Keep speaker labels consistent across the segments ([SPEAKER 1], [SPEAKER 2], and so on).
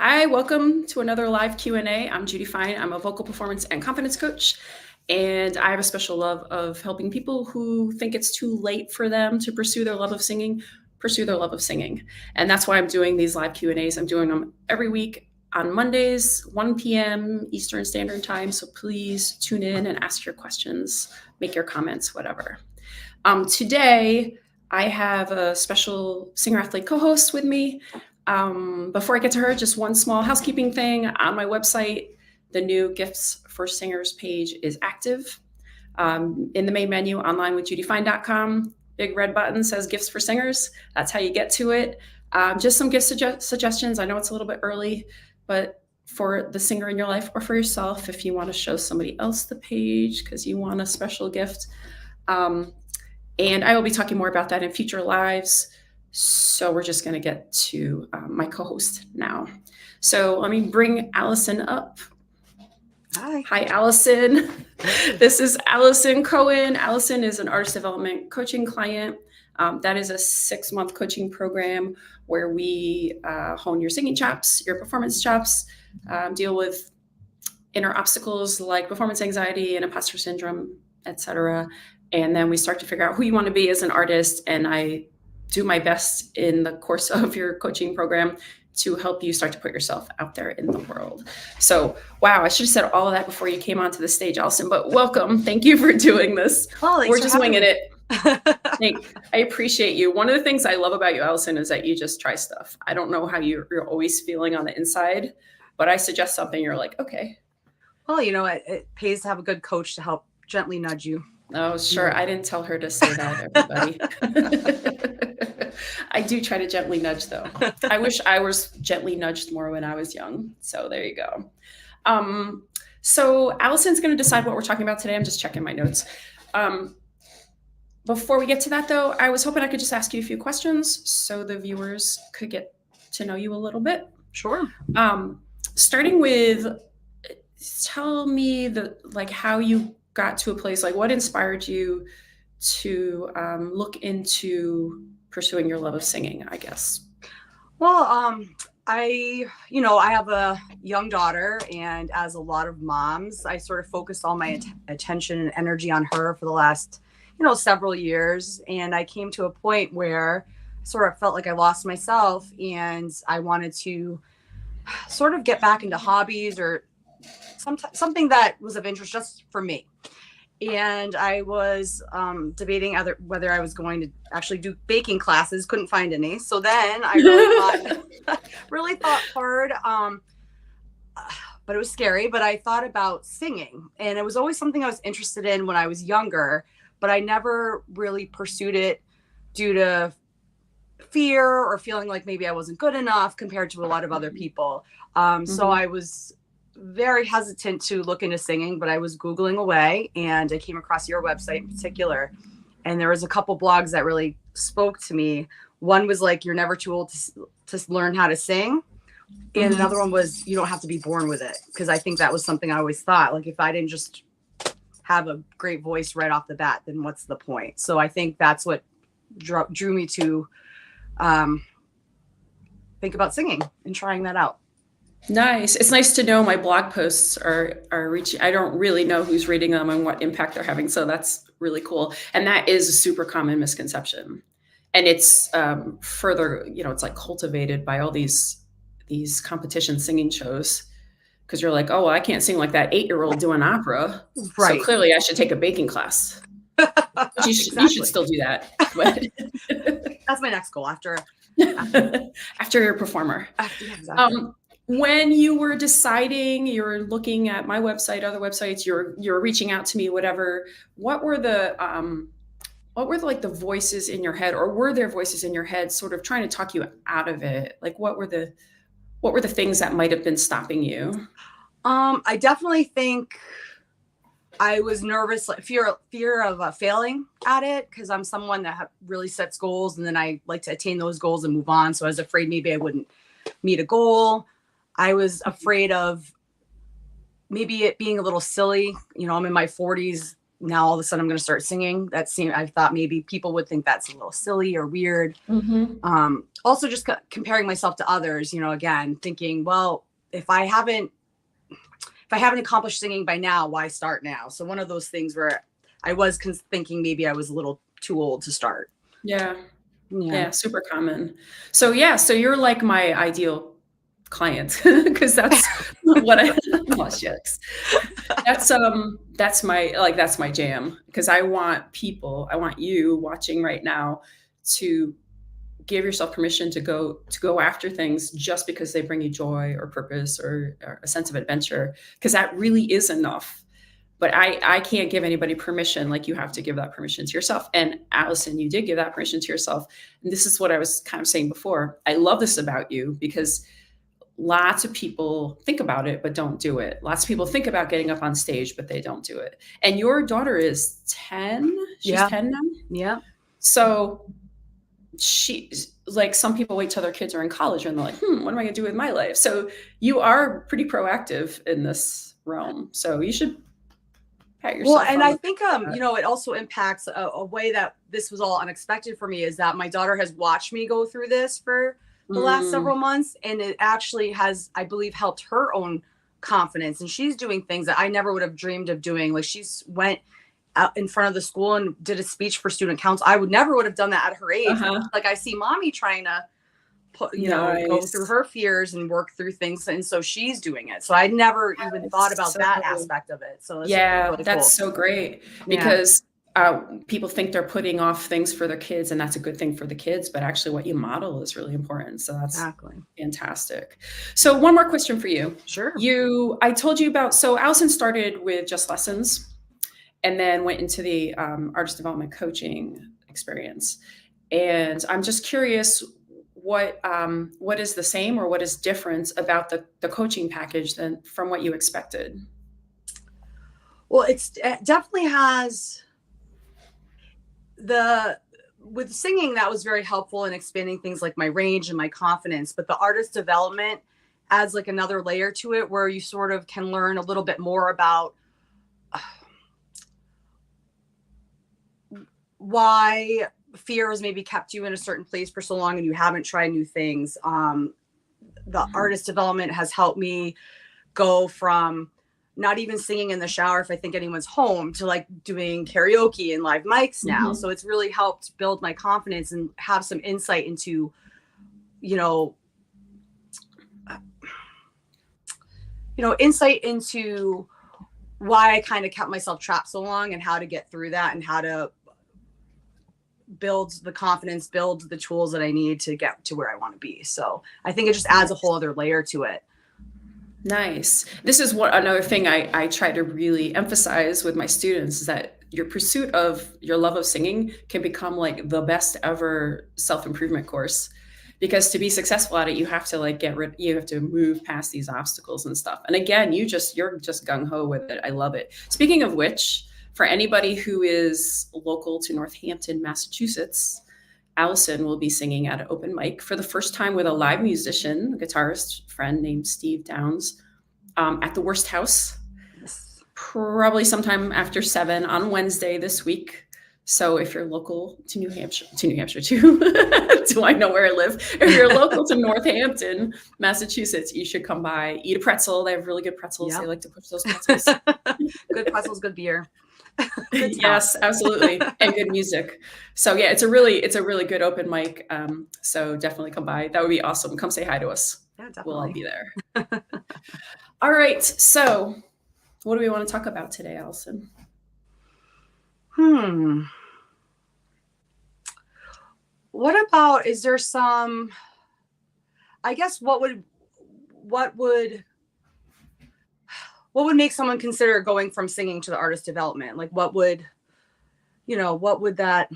[SPEAKER 1] Hi, welcome to another live Q&A. I'm Judy Fine. I'm a vocal performance and confidence coach, and I have a special love of helping people who think it's too late for them to pursue their love of singing, pursue their love of singing. And that's why I'm doing these live Q&As. I'm doing them every week on Mondays, 1 p.m. Eastern Standard Time. So please tune in and ask your questions, make your comments, whatever. Today, I have a special singer-athlete co-host with me. Before I get to her, just one small housekeeping thing. On my website, the new Gifts for Singers page is active. In the main menu, onlinewithjudyfine.com, big red button says Gifts for Singers. That's how you get to it. Just some gift suggestions. I know it's a little bit early, but for the singer in your life or for yourself, if you want to show somebody else the page because you want a special gift. And I will be talking more about that in future lives. So we're just going to get to my co-host now. So let me bring Allison up. Hi, Allison. This is Allison Cohen. Allison is an artist development coaching client. That is a 6-month coaching program where we hone your singing chops, your performance chops, deal with inner obstacles like performance anxiety and imposter syndrome, etc. And then we start to figure out who you want to be as an artist. And I do my best in the course of your coaching program to help you start to put yourself out there in the world. So, wow, I should have said all of that before you came onto the stage, Allison, but welcome. Thank you for doing this.
[SPEAKER 2] Oh,
[SPEAKER 1] we're just winging it. I appreciate you. One of the things I love about you, Allison, is that you just try stuff. I don't know how you're always feeling on the inside, but I suggest something, you're like, okay.
[SPEAKER 2] Well, it pays to have a good coach to help gently nudge you.
[SPEAKER 1] Oh, sure. I didn't tell her to say that, everybody. I do try to gently nudge, though. I wish I was gently nudged more when I was young. So there you go. So Allison's going to decide what we're talking about today. I'm just checking my notes. Before we get to that, though, I was hoping I could just ask you a few questions so the viewers could get to know you a little bit.
[SPEAKER 2] Sure.
[SPEAKER 1] Starting with, tell me how you got to a place, like what inspired you to look into pursuing your love of singing, I guess?
[SPEAKER 2] Well, I have a young daughter, and as a lot of moms, I sort of focused all my attention and energy on her for the last, several years. And I came to a point where I sort of felt like I lost myself, and I wanted to sort of get back into hobbies or something that was of interest just for me. And I was debating whether I was going to actually do baking classes. Couldn't find any. So then I really thought hard. But it was scary. But I thought about singing, and it was always something I was interested in when I was younger. But I never really pursued it due to fear or feeling like maybe I wasn't good enough compared to a lot of other people. So I was very hesitant to look into singing, but I was Googling away, and I came across your website in particular. And there was a couple blogs that really spoke to me. One was like, you're never too old to learn how to sing. And another one was, you don't have to be born with it. Because I think that was something I always thought, like, if I didn't just have a great voice right off the bat, then what's the point? So I think that's what drew me to think about singing and trying that out.
[SPEAKER 1] Nice. It's nice to know my blog posts are reaching. I don't really know who's reading them and what impact they're having. So that's really cool. And that is a super common misconception. And it's further, it's like cultivated by all these competition singing shows. Because you're like, oh, well, I can't sing like that 8-year-old doing opera. Right. So clearly I should take a baking class. You should still do that. But
[SPEAKER 2] that's my next goal after
[SPEAKER 1] you're a performer.
[SPEAKER 2] Exactly.
[SPEAKER 1] When you were deciding, you're looking at my website, other websites, you're reaching out to me, whatever. What were the voices in your head, or were there voices in your head sort of trying to talk you out of it? Like what were the things that might have been stopping you?
[SPEAKER 2] I definitely think I was nervous, like fear of failing at it, because I'm someone that really sets goals, and then I like to attain those goals and move on. So I was afraid maybe I wouldn't meet a goal. I was afraid of maybe it being a little silly. I'm in my 40s. now all of a sudden I'm going to start singing. I thought maybe people would think that's a little silly or weird.
[SPEAKER 1] Mm-hmm.
[SPEAKER 2] Also just comparing myself to others, again, thinking, well, if I haven't accomplished singing by now, why start now? So one of those things where I was thinking maybe I was a little too old to start.
[SPEAKER 1] Yeah.
[SPEAKER 2] Yeah.
[SPEAKER 1] Yeah. Super common. So yeah. So you're like my ideal client because that's what I oh, shucks. That's my jam because I want you watching right now to give yourself permission to go after things just because they bring you joy or purpose or a sense of adventure, because that really is enough. But I can't give anybody permission. Like, you have to give that permission to yourself. And Allison, you did give that permission to yourself. And this is what I was kind of saying before. I love this about you because lots of people think about it, but don't do it. Lots of people think about getting up on stage, but they don't do it. And your daughter is 10. She's 10 now.
[SPEAKER 2] Yeah.
[SPEAKER 1] So she's like, some people wait till their kids are in college and they're like, what am I going to do with my life? So you are pretty proactive in this realm. So you should pat yourself.
[SPEAKER 2] Well, and I think, it also impacts a way that this was all unexpected for me, is that my daughter has watched me go through this for the last several months. And it actually has, I believe, helped her own confidence. And she's doing things that I never would have dreamed of doing. Like, she's went out in front of the school and did a speech for student council. I would have done that at her age. Like, I see mommy trying to go through her fears and work through things. And so she's doing it. So I never even thought about that aspect of it. So
[SPEAKER 1] really that's so great because people think they're putting off things for their kids, and that's a good thing for the kids, but actually what you model is really important. So that's fantastic. So one more question for you.
[SPEAKER 2] Sure.
[SPEAKER 1] I told you about, so Allison started with just lessons and then went into the artist development coaching experience. And I'm just curious, what is the same or what is different about the coaching package than from what you expected?
[SPEAKER 2] Well, it definitely has with singing, that was very helpful in expanding things like my range and my confidence. But the artist development adds like another layer to it, where you sort of can learn a little bit more about why fear has maybe kept you in a certain place for so long and you haven't tried new things. The artist development has helped me go from not even singing in the shower if I think anyone's home to like doing karaoke and live mics now. So it's really helped build my confidence and have some insight into, insight into why I kind of kept myself trapped so long and how to get through that and how to build the confidence, build the tools that I need to get to where I want to be. So I think it just adds a whole other layer to it.
[SPEAKER 1] Nice. This is another thing I try to really emphasize with my students, is that your pursuit of your love of singing can become like the best ever self-improvement course, because to be successful at it, you have to you have to move past these obstacles and stuff. And again, you're just gung-ho with it. I love it. Speaking of which, for anybody who is local to Northampton, Massachusetts, Allison will be singing at an open mic for the first time with a live musician, a guitarist friend named Steve Downs, at the Worst House, probably sometime after 7 on Wednesday this week. So if you're local to New Hampshire too, do I know where I live? If you're local to Northampton, Massachusetts, you should come by, eat a pretzel. They have really good pretzels. Yep. They like to push those pretzels.
[SPEAKER 2] Good pretzels, good beer.
[SPEAKER 1] Yes, absolutely. And good music. So yeah, it's a really good open mic. So definitely come by. That would be awesome. Come say hi to us.
[SPEAKER 2] Yeah, definitely.
[SPEAKER 1] We'll all be there. All right. So what do we want to talk about today, Allison?
[SPEAKER 2] What about, is there some, I guess, what would make someone consider going from singing to the artist development? Like, what would that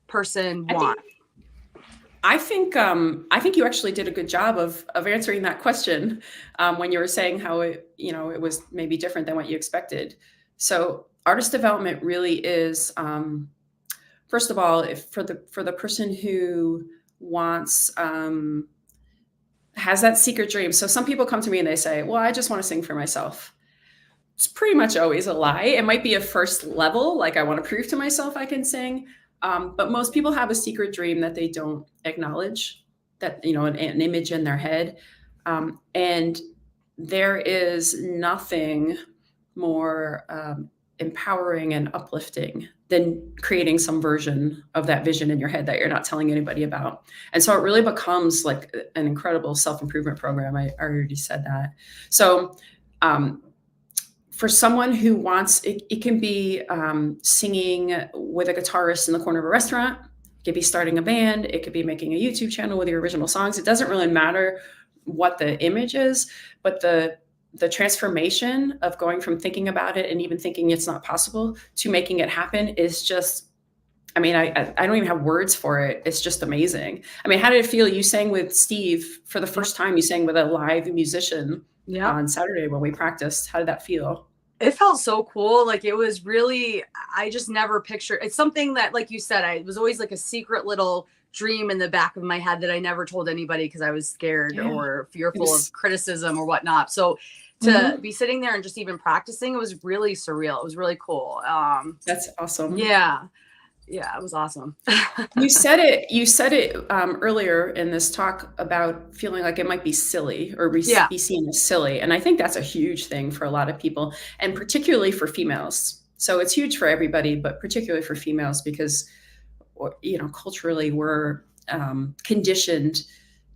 [SPEAKER 2] person want?
[SPEAKER 1] I think you actually did a good job of answering that question when you were saying how it was maybe different than what you expected. So artist development really is, first of all, for the person who wants, has that secret dream. So some people come to me and they say, well, I just want to sing for myself. It's pretty much always a lie. It might be a first level, like I want to prove to myself I can sing. But most people have a secret dream that they don't acknowledge, that, an image in their head. And there is nothing more empowering and uplifting than creating some version of that vision in your head that you're not telling anybody about. And so it really becomes like an incredible self-improvement program. I already said that. So for someone who wants, it can be singing with a guitarist in the corner of a restaurant. It could be starting a band. It could be making a YouTube channel with your original songs. It doesn't really matter what the image is, but the transformation of going from thinking about it and even thinking it's not possible to making it happen is just, I mean, I don't even have words for it. It's just amazing. I mean, how did it feel? You sang with Steve for the first time. You sang with a live musician on Saturday when we practiced. How did that feel?
[SPEAKER 2] It felt so cool. Like, it was really, I just never pictured. It's something that, like you said, it was always like a secret little dream in the back of my head that I never told anybody because I was scared or fearful of criticism or whatnot. So to be sitting there and just even practicing, it was really surreal. It was really cool.
[SPEAKER 1] That's awesome.
[SPEAKER 2] Yeah, it was awesome.
[SPEAKER 1] You said it earlier in this talk about feeling like it might be silly or be seen as silly. And I think that's a huge thing for a lot of people, and particularly for females. So it's huge for everybody, but particularly for females, because, culturally we're conditioned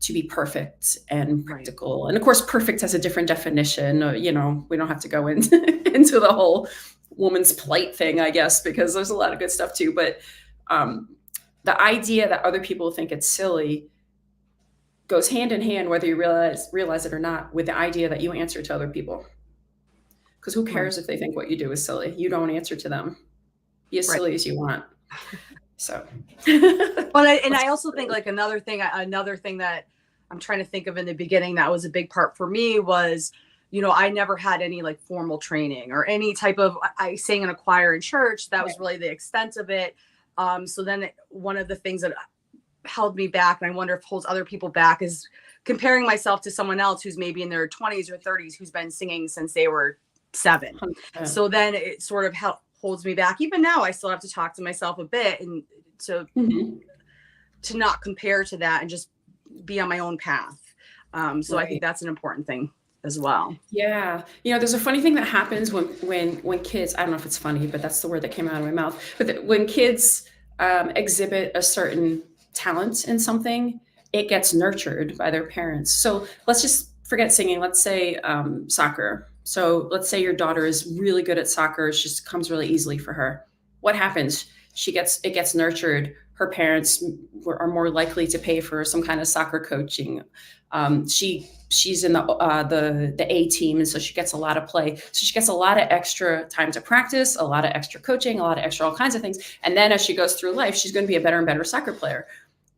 [SPEAKER 1] to be perfect and practical. Right. And of course, perfect has a different definition. We don't have to go into the whole woman's plight thing, I guess, because there's a lot of good stuff too. But the idea that other people think it's silly goes hand in hand, whether you realize it or not, with the idea that you answer to other people. Because who cares if they think what you do is silly? You don't answer to them. Be as silly as you want. So,
[SPEAKER 2] I also think like another thing that I'm trying to think of in the beginning that was a big part for me was, I never had any like formal training or any type of, I sang in a choir in church. That was really the extent of it. So then one of the things that held me back, and I wonder if holds other people back, is comparing myself to someone else who's maybe in their 20s or 30s, who's been singing since they were 7. 100%. So then it sort of holds me back. Even now, I still have to talk to myself a bit and to not compare to that and just be on my own path. So I think that's an important thing as well.
[SPEAKER 1] Yeah. There's a funny thing that happens when kids, I don't know if it's funny, but that's the word that came out of my mouth. But when kids exhibit a certain talent in something, it gets nurtured by their parents. So let's just forget singing. Let's say soccer. So let's say your daughter is really good at soccer. It just comes really easily for her. What happens? It gets nurtured. Her parents are more likely to pay for some kind of soccer coaching. She's in the A team, and so she gets a lot of play. So she gets a lot of extra time to practice, a lot of extra coaching, a lot of extra all kinds of things. And then as she goes through life, she's going to be a better and better soccer player.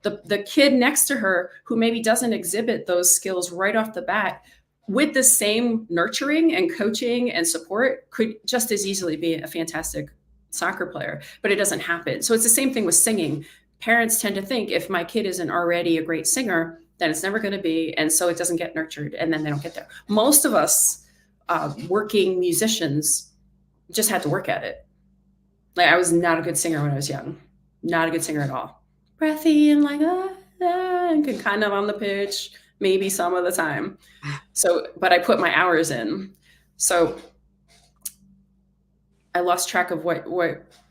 [SPEAKER 1] The kid next to her who maybe doesn't exhibit those skills right off the bat, with the same nurturing and coaching and support, could just as easily be a fantastic soccer player, but it doesn't happen. So it's the same thing with singing. Parents tend to think if my kid isn't already a great singer, then it's never going to be. And so it doesn't get nurtured, and then they don't get there. Most of us working musicians just had to work at it. Like, I was not a good singer when I was young, not a good singer at all. Breathy and like, and could kind of on the pitch, maybe some of the time. So, but I put my hours in. So I lost track of what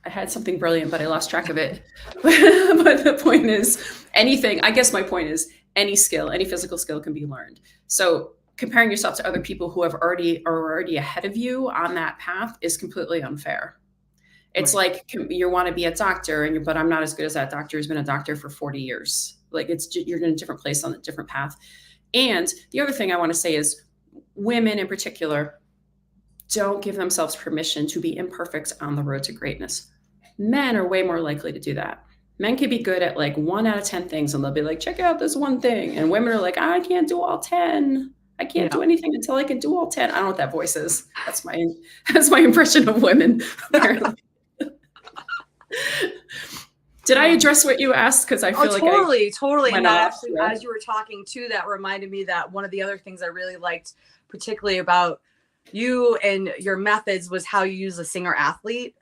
[SPEAKER 1] I had something brilliant, but I lost track of it. But the point is, my point is any skill, any physical skill can be learned. So comparing yourself to other people who are already ahead of you on that path is completely unfair. It's like you want to be a doctor, but I'm not as good as that doctor who's been a doctor for 40 years. Like, you're in a different place on a different path. And the other thing I want to say is, women in particular don't give themselves permission to be imperfect on the road to greatness. Men are way more likely to do that. Men can be good at like 1 out of 10 things, and they'll be like, check out this one thing. And women are like, I can't do all 10. I can't do anything until I can do all 10. I don't know what that voice is. That's my impression of women. Did I address what you asked? Because I feel like
[SPEAKER 2] totally. And that actually, as you were talking too, that reminded me that one of the other things I really liked, particularly about you and your methods was how you use a singer athlete,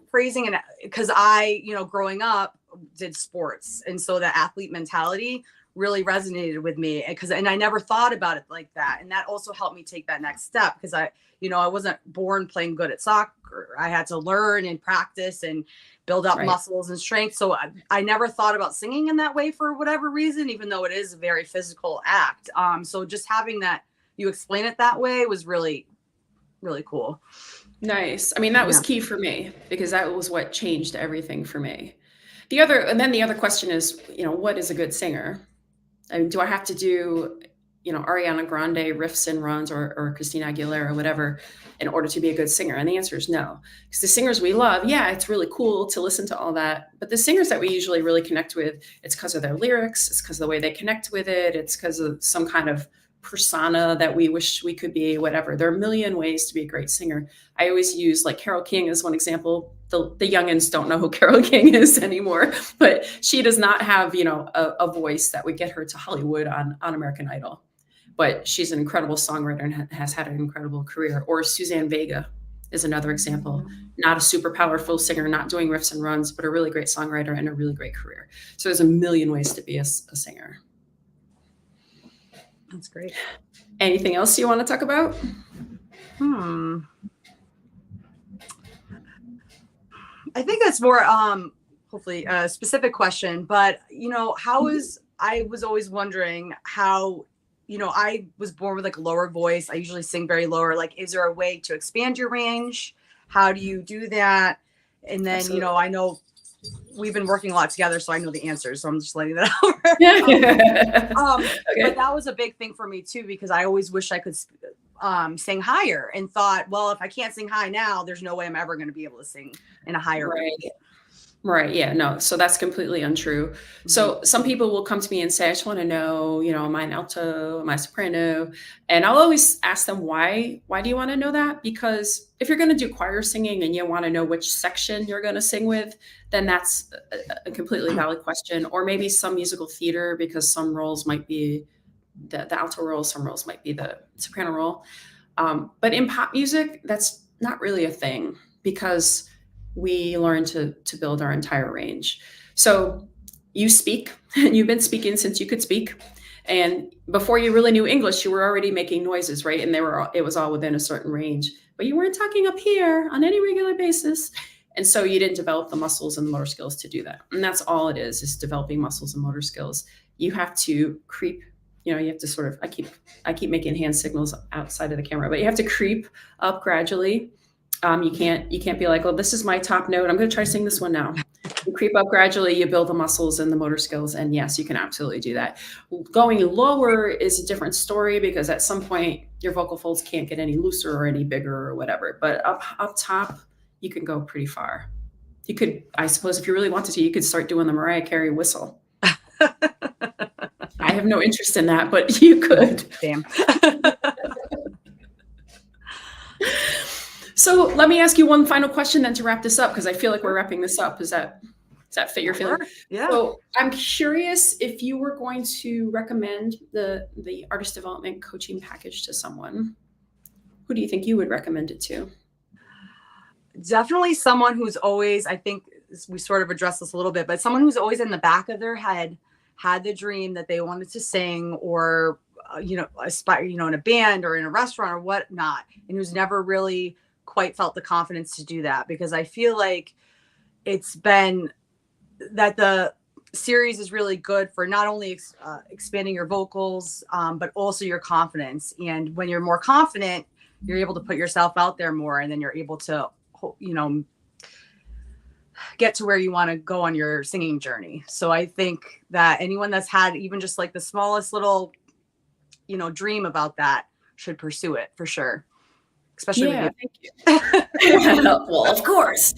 [SPEAKER 2] phrasing. And because I, growing up did sports. And so the athlete mentality really resonated with me, and I never thought about it like that. And that also helped me take that next step, because I wasn't born playing good at soccer. I had to learn and practice and build up muscles and strength. So I never thought about singing in that way for whatever reason, even though it is a very physical act. So just having that, you explain it that way was really, really cool.
[SPEAKER 1] Nice. I mean, that was key for me, because that was what changed everything for me. The other question is, what is a good singer? I mean, do I have to do, Ariana Grande riffs and runs, or Christina Aguilera or whatever, in order to be a good singer? And the answer is no. Because the singers we love, it's really cool to listen to all that. But the singers that we usually really connect with, it's because of their lyrics. It's because of the way they connect with it. It's because of some kind of persona that we wish we could be, whatever. There are a million ways to be a great singer. I always use like Carole King as one example. The youngins don't know who Carole King is anymore, but she does not have, a voice that would get her to Hollywood on American Idol. But she's an incredible songwriter and has had an incredible career. Or Suzanne Vega is another example. Not a super powerful singer, not doing riffs and runs, but a really great songwriter and a really great career. So there's a million ways to be a singer.
[SPEAKER 2] That's great.
[SPEAKER 1] Anything else you want to talk about?
[SPEAKER 2] I think that's more, hopefully a specific question, but I was always wondering how, I was born with like a lower voice. I usually sing very lower. Like, is there a way to expand your range? How do you do that? And then,
[SPEAKER 1] Absolutely.
[SPEAKER 2] I know we've been working a lot together, so I know the answers. So I'm just letting that out. Okay. But that was a big thing for me too, because I always wish I could sing higher, and thought, well, if I can't sing high now, there's no way I'm ever going to be able to sing in a higher range.
[SPEAKER 1] Right. Yeah. No. So that's completely untrue. Mm-hmm. So some people will come to me and say, I just want to know, am I an alto, am I a soprano? And I'll always ask them, why do you want to know that? Because if you're going to do choir singing and you want to know which section you're going to sing with, then that's a completely valid question. Or maybe some musical theater, because some roles might be the alto role, some roles might be the soprano role. But in pop music, that's not really a thing, because we learn to build our entire range. So you speak, and you've been speaking since you could speak. And before you really knew English, you were already making noises, right? And it was all within a certain range, but you weren't talking up here on any regular basis. And so you didn't develop the muscles and motor skills to do that. And that's all it is developing muscles and motor skills. You have to creep, you have to sort of, I keep making hand signals outside of the camera, but you have to creep up gradually. You can't be like, well, this is my top note, I'm going to try to sing this one now. You creep up gradually, you build the muscles and the motor skills. And yes, you can absolutely do that. Going lower is a different story, because at some point your vocal folds can't get any looser or any bigger or whatever. But up top, you can go pretty far. You could, I suppose, if you really wanted to, you could start doing the Mariah Carey whistle. I have no interest in that, but you could.
[SPEAKER 2] Damn.
[SPEAKER 1] So let me ask you one final question then to wrap this up, because I feel like we're wrapping this up. Does that fit your feeling?
[SPEAKER 2] Yeah.
[SPEAKER 1] So I'm curious if you were going to recommend the artist development coaching package to someone, who do you think you would recommend it to?
[SPEAKER 2] Definitely someone who's always, I think we sort of addressed this a little bit, but someone who's always in the back of their head had the dream that they wanted to sing, or, aspire, in a band or in a restaurant or whatnot, and who's never really quite felt the confidence to do that. Because I feel like it's been that the series is really good for not only expanding your vocals, but also your confidence. And when you're more confident, you're able to put yourself out there more, and then you're able to, get to where you want to go on your singing journey. So I think that anyone that's had even just like the smallest little, dream about that should pursue it for sure. Especially
[SPEAKER 1] thank you. Well, of course.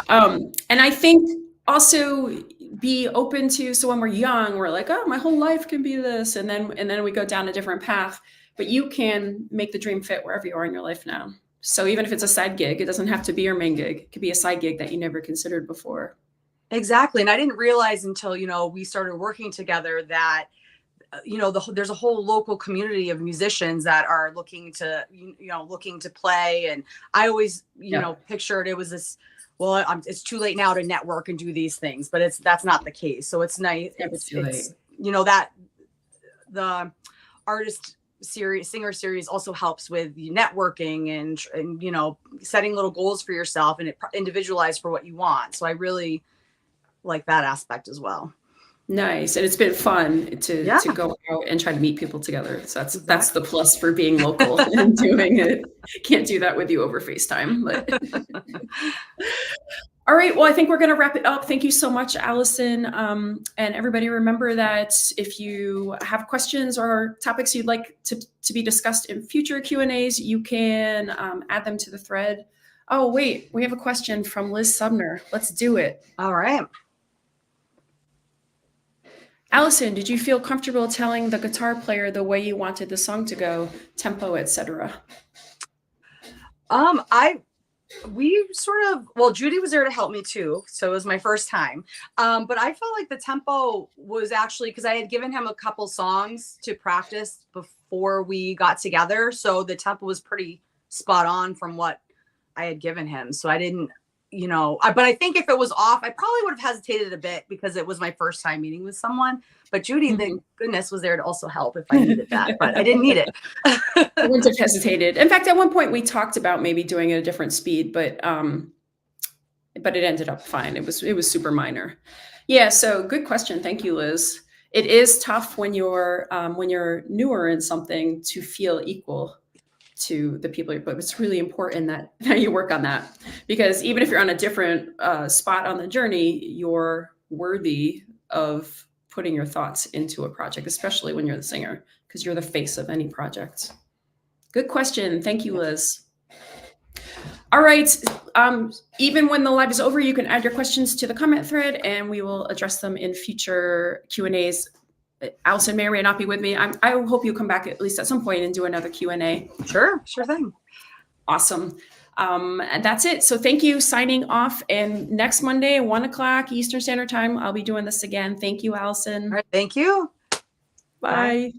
[SPEAKER 1] And I think also be open to, so when we're young, we're like, oh, my whole life can be this. And then we go down a different path, but you can make the dream fit wherever you are in your life now. So even if it's a side gig, it doesn't have to be your main gig. It could be a side gig that you never considered before.
[SPEAKER 2] Exactly. And I didn't realize until, we started working together that there's a whole local community of musicians that are looking to, looking to play. And I always, pictured it was this, well, it's too late now to network and do these things, but that's not the case. So it's nice.
[SPEAKER 1] It's too late.
[SPEAKER 2] That the artist series, singer series also helps with networking and setting little goals for yourself, and it individualized for what you want. So I really like that aspect as well.
[SPEAKER 1] Nice. And it's been fun to go out and try to meet people together. So that's the plus for being local and doing it. Can't do that with you over FaceTime. But all right. Well, I think we're going to wrap it up. Thank you so much, Allison. And everybody, remember that if you have questions or topics you'd like to be discussed in future Q&As, you can add them to the thread. Oh, wait, we have a question from Liz Subner. Let's do it.
[SPEAKER 2] All right.
[SPEAKER 1] Allison, did you feel comfortable telling the guitar player the way you wanted the song to go, tempo, etc.?
[SPEAKER 2] Judy was there to help me too. So it was my first time. But I felt like the tempo was actually, because I had given him a couple songs to practice before we got together. So the tempo was pretty spot on from what I had given him. So I didn't, but I think if it was off, I probably would have hesitated a bit because it was my first time meeting with someone. But Judy, thank goodness, was there to also help if I needed that, but I didn't need it.
[SPEAKER 1] I wouldn't have hesitated. In fact, at one point we talked about maybe doing it at a different speed, but it ended up fine. It was super minor. Yeah. So good question. Thank you, Liz. It is tough when you're newer in something to feel equal to the people, but it's really important that you work on that, because even if you're on a different spot on the journey, you're worthy of putting your thoughts into a project, especially when you're the singer, because you're the face of any project. Good question. Thank you, Liz. All right. Even when the live is over, you can add your questions to the comment thread and we will address them in future Q&As. Allison may or may not be with me. I hope you come back at least at some point and do another Q&A.
[SPEAKER 2] Sure thing.
[SPEAKER 1] Awesome. And that's it. So thank you. Signing off. And next Monday, 1:00 Eastern Standard Time, I'll be doing this again. Thank you, Allison.
[SPEAKER 2] All right. Thank you.
[SPEAKER 1] Bye. Bye.